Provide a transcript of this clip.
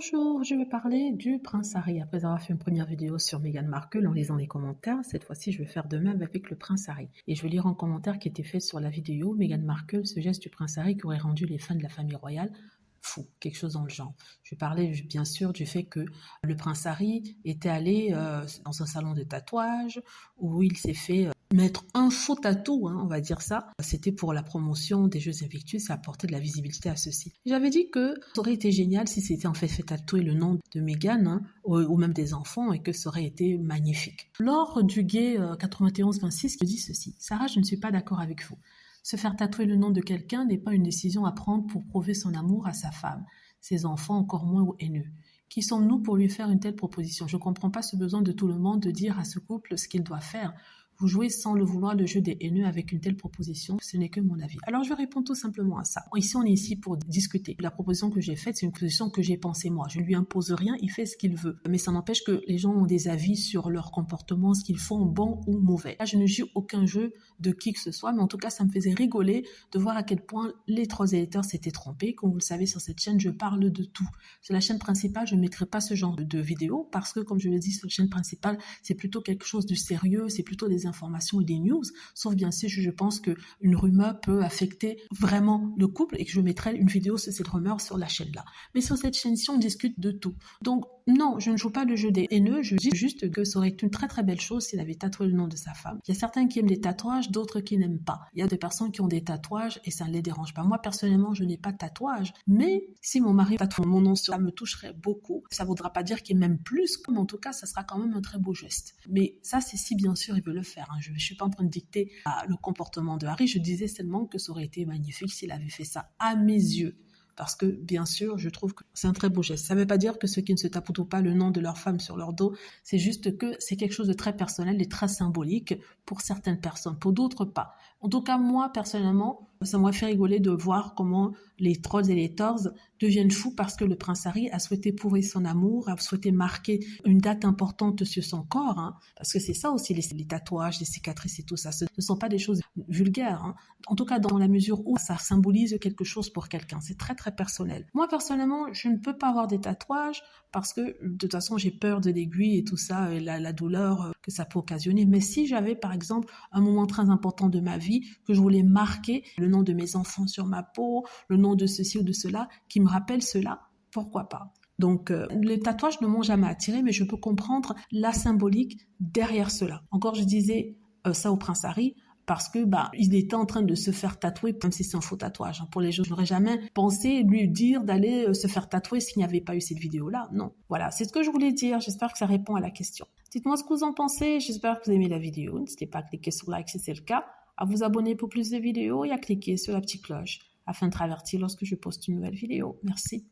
Bonjour, je vais parler du prince Harry. Après avoir fait une première vidéo sur Meghan Markle en lisant les commentaires, cette fois-ci je vais faire de même avec le prince Harry. Et je vais lire un commentaire qui était fait sur la vidéo Meghan Markle, ce geste du prince Harry qui aurait rendu les fans de la famille royale fous, quelque chose dans le genre. Je vais parler bien sûr du fait que le prince Harry était allé dans un salon de tatouage où il s'est fait mettre un faux tatou, on va dire ça. C'était pour la promotion des Jeux Invictus et apporter de la visibilité à ceux-ci. J'avais dit que ça aurait été génial si c'était en fait tatouer le nom de Meghan ou même des enfants et que ça aurait été magnifique. Lors du Gay 91-26, je dis ceci. Sarah, je ne suis pas d'accord avec vous. Se faire tatouer le nom de quelqu'un n'est pas une décision à prendre pour prouver son amour à sa femme, ses enfants encore moins aux haineux. Qui sommes-nous pour lui faire une telle proposition? Je ne comprends pas ce besoin de tout le monde de dire à ce couple ce qu'il doit faire. Vous jouez sans le vouloir le jeu des haineux avec une telle proposition, ce n'est que mon avis. Alors je réponds tout simplement à ça. Ici, on est ici pour discuter. La proposition que j'ai faite, c'est une proposition que j'ai pensée moi. Je ne lui impose rien, il fait ce qu'il veut. Mais ça n'empêche que les gens ont des avis sur leur comportement, ce qu'ils font, bon ou mauvais. Là, je ne joue aucun jeu de qui que ce soit, mais en tout cas, ça me faisait rigoler de voir à quel point les trolls et haters s'étaient trompés. Comme vous le savez, sur cette chaîne, je parle de tout. Sur la chaîne principale, je ne mettrai pas ce genre de vidéos parce que, comme je le dis, sur la chaîne principale, c'est plutôt quelque chose de sérieux, c'est plutôt des informations et des news, sauf bien sûr je pense qu'une rumeur peut affecter vraiment le couple et que je mettrai une vidéo sur cette rumeur sur la chaîne là. Mais sur cette chaîne-ci, on discute de tout. Donc non, je ne joue pas le jeu des haineux, je dis juste que ça aurait été une très très belle chose s'il avait tatoué le nom de sa femme. Il y a certains qui aiment les tatouages, d'autres qui n'aiment pas. Il y a des personnes qui ont des tatouages et ça ne les dérange pas. Moi personnellement, je n'ai pas de tatouage, mais si mon mari tatoue mon nom sur, ça me toucherait beaucoup. Ça ne voudra pas dire qu'il m'aime plus, mais en tout cas, ça sera quand même un très beau geste. Mais ça, c'est si bien sûr il veut le faire. Je ne suis pas en train de dicter le comportement de Harry, je disais seulement que ça aurait été magnifique s'il avait fait ça à mes yeux. Parce que, bien sûr, je trouve que c'est un très beau geste. Ça ne veut pas dire que ceux qui ne se tatouent pas le nom de leur femme sur leur dos, c'est juste que c'est quelque chose de très personnel et très symbolique pour certaines personnes, pour d'autres pas. En tout cas, moi, personnellement, ça m'aurait fait rigoler de voir comment les trolls et les haters deviennent fous parce que le prince Harry a souhaité prouver son amour, a souhaité marquer une date importante sur son corps, parce que c'est ça aussi, les tatouages, les cicatrices et tout ça, ce ne sont pas des choses vulgaires, en tout cas dans la mesure où ça symbolise quelque chose pour quelqu'un, c'est très très personnel. Moi personnellement, je ne peux pas avoir des tatouages parce que de toute façon j'ai peur de l'aiguille et tout ça, et la douleur que ça peut occasionner, mais si j'avais par exemple un moment très important de ma vie, que je voulais marquer le nom de mes enfants sur ma peau, le nom de ceci ou de cela, qui me rappelle cela, pourquoi pas? Donc, les tatouages ne m'ont jamais attiré, mais je peux comprendre la symbolique derrière cela. Encore, je disais ça au prince Harry, parce que il était en train de se faire tatouer, même si c'est un faux tatouage. Pour les gens, je n'aurais jamais pensé lui dire d'aller se faire tatouer s'il n'y avait pas eu cette vidéo-là. Non. Voilà, c'est ce que je voulais dire. J'espère que ça répond à la question. Dites-moi ce que vous en pensez. J'espère que vous aimez la vidéo. N'hésitez pas à cliquer sur like si c'est le cas, à vous abonner pour plus de vidéos et à cliquer sur la petite cloche afin de être averti lorsque je poste une nouvelle vidéo. Merci.